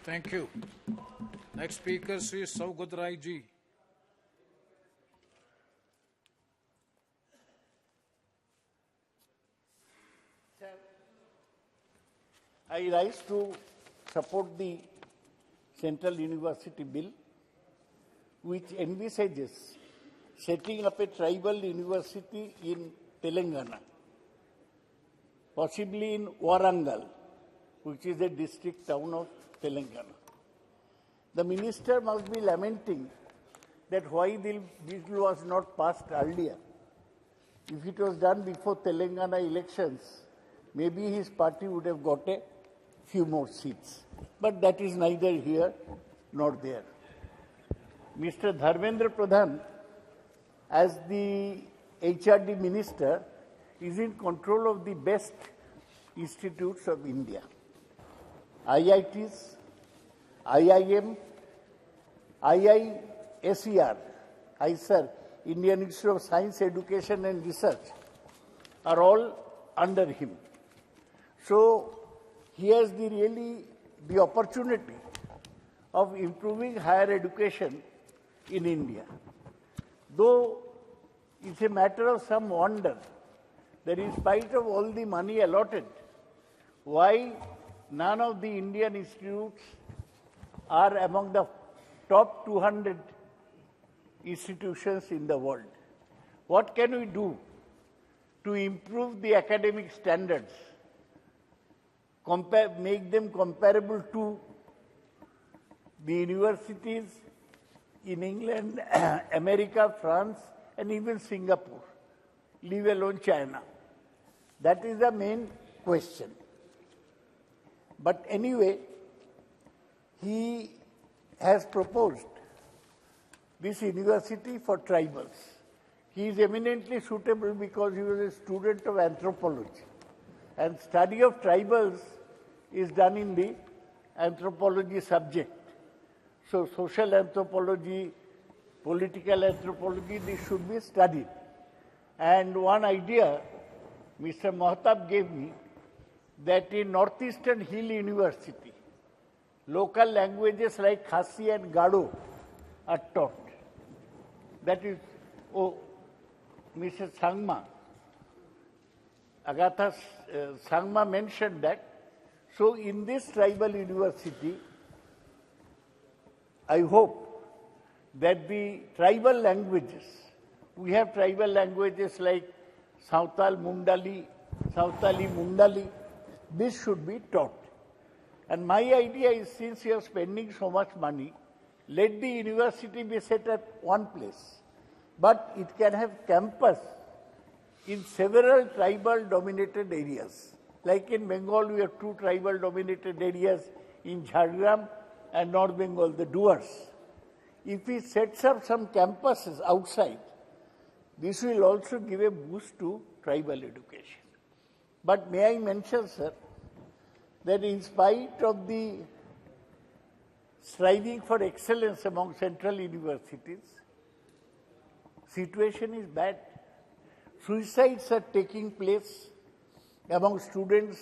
Thank you. Next speaker is Sougata ji. I rise to support the Central University Bill, which envisages setting up a tribal university in Telangana, possibly in Warangal, which is a district town of Telangana. The minister must be lamenting that why this bill was not passed earlier. If it was done before Telangana elections, maybe his party would have got a few more seats. But that is neither here nor there. Mr. Dharmendra Pradhan, as the HRD minister, is in control of the best institutes of India. IITs, IIM, IISER, Indian Institute of Science, Education and Research, are all under him. So he has the opportunity of improving higher education in India. Though it's a matter of some wonder that in spite of all the money allotted, why none of the Indian institutes are among the top 200 institutions in the world. What can we do to improve the academic standards, make them comparable to the universities in England, America, France, and even Singapore, leave alone China? That is the main question. But anyway, he has proposed this university for tribals. He is eminently suitable because he was a student of anthropology. And study of tribals is done in the anthropology subject. So social anthropology, political anthropology, this should be studied. And one idea Mr. Mahtab gave me, that in Northeastern Hill University, local languages like Khasi and Gado are taught. That is, Mrs. Sangma, Agatha Sangma mentioned that. So in this tribal university, I hope that the tribal languages, we have tribal languages like Sautali Mundali, this should be taught. And my idea is, since you are spending so much money, let the university be set at one place. But it can have campus in several tribal-dominated areas. Like in Bengal, we have two tribal-dominated areas in Jhargram and North Bengal, the Duars. If he sets up some campuses outside, this will also give a boost to tribal education. But may I mention, sir, that in spite of the striving for excellence among central universities, situation is bad. Suicides are taking place among students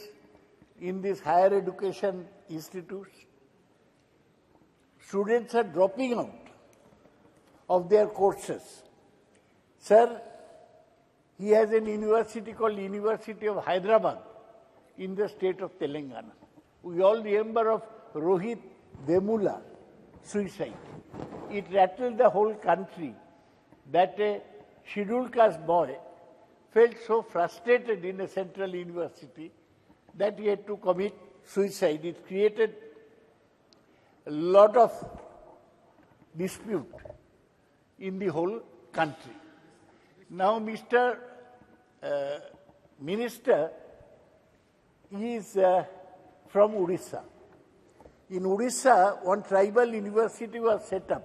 in these higher education institutes. Students are dropping out of their courses. Sir, he has a university called University of Hyderabad in the state of Telangana. We all remember of Rohit Vemula suicide. It rattled the whole country that a scheduled caste boy felt so frustrated in a central university that he had to commit suicide. It created a lot of dispute in the whole country. Now, Mr. Minister is from Odisha. In Odisha, one tribal university was set up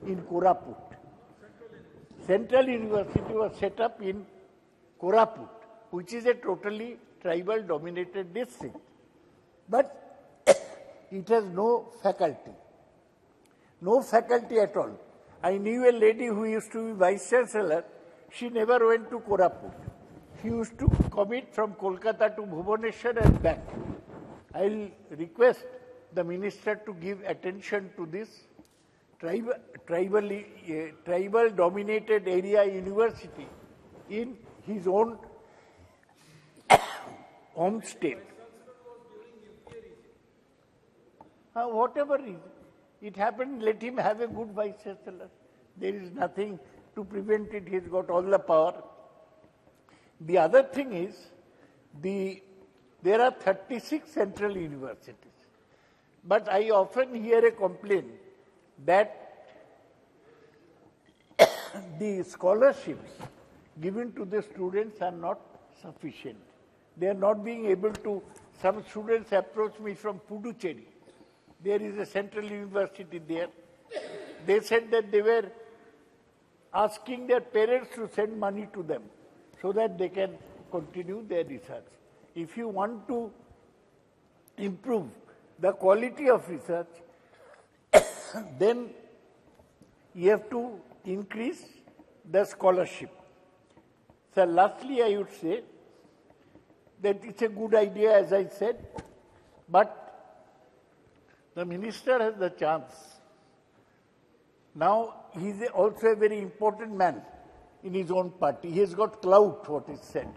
in Koraput. Central University was set up in Koraput, which is a totally tribal-dominated district. But it has no faculty. No faculty at all. I knew a lady who used to be Vice-Chancellor. She never went to Koraput. She used to commute from Kolkata to Bhubaneswar and back. I will request the minister to give attention to this tribal-dominated area university in his own home state. Whatever reason, it happened, let him have a good vice chancellor. There is nothing to prevent it, he's got all the power. The other thing is, there are 36 central universities. But I often hear a complaint that the scholarships given to the students are not sufficient. They are not being able to, some students approach me from Puducherry. There is a central university there. They said that they were asking their parents to send money to them so that they can continue their research. If you want to improve the quality of research, then you have to increase the scholarship. So lastly, I would say that it's a good idea, as I said, but the minister has the chance. Now, he is also a very important man in his own party. He has got clout, what is said.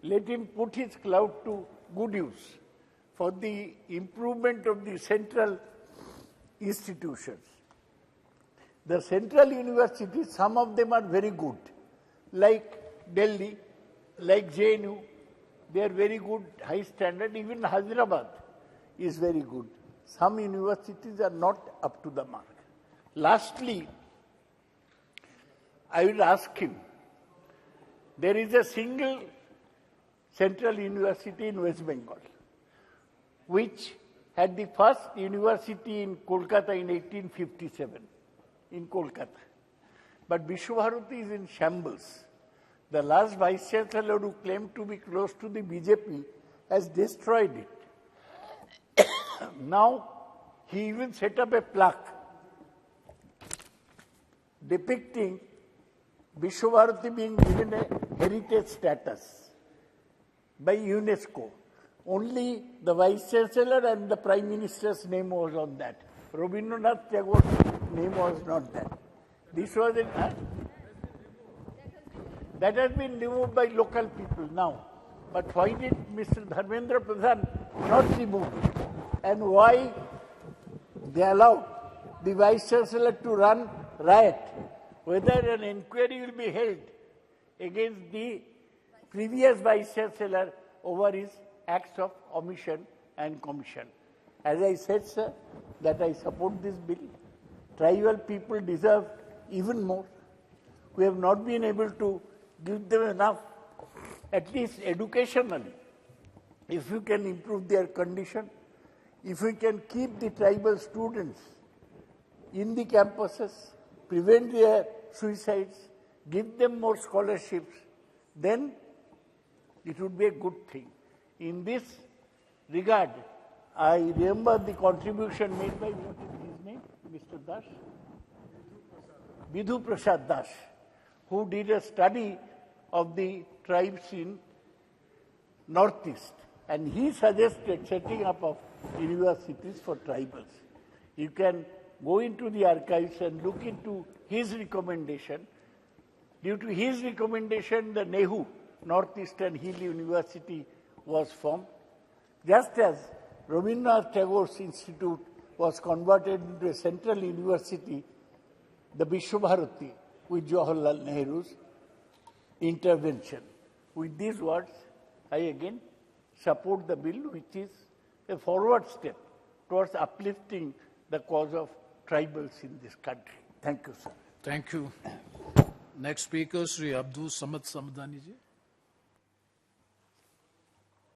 Let him put his clout to good use for the improvement of the central institutions. The central universities, some of them are very good, like Delhi, like JNU, they are very good, high standard. Even Hyderabad is very good. Some universities are not up to the mark. Lastly, I will ask him, there is a single central university in West Bengal, which had the first university in Kolkata in 1857, in Kolkata. But Vishwabharati is in shambles. The last vice chancellor, who claimed to be close to the BJP, has destroyed it. Now, he even set up a plaque depicting Vishwabharati being given a heritage status by UNESCO. Only the vice chancellor and the prime minister's name was on that. Rabindranath Tagore's name was not that. This was in, that has been removed by local people now. But why did Mr. Dharmendra Pradhan not remove it? And why they allowed the vice chancellor to run riot? Whether an inquiry will be held against the previous vice chancellor over his acts of omission and commission. As I said, sir, that I support this bill. Tribal people deserve even more. We have not been able to give them enough, at least educationally. If we can improve their condition, if we can keep the tribal students in the campuses, prevent their suicides, give them more scholarships, then it would be a good thing. In this regard, I remember the contribution made by, what is his name, Mr. Das? Bidhu Prasad Das, who did a study of the tribes in Northeast. And he suggested setting up of universities for tribals. You can go into the archives and look into his recommendation. Due to his recommendation, the Nehu Northeastern Hill University was formed. Just as Rabindranath Tagore's Institute was converted into a central university, the Vishwabharati, with Jawaharlal Nehru's intervention. With these words, I again support the bill, which is a forward step towards uplifting the cause of tribals in this country. Thank you, sir. Thank you. Next speaker, Sri Abdul Samad Samadani ji.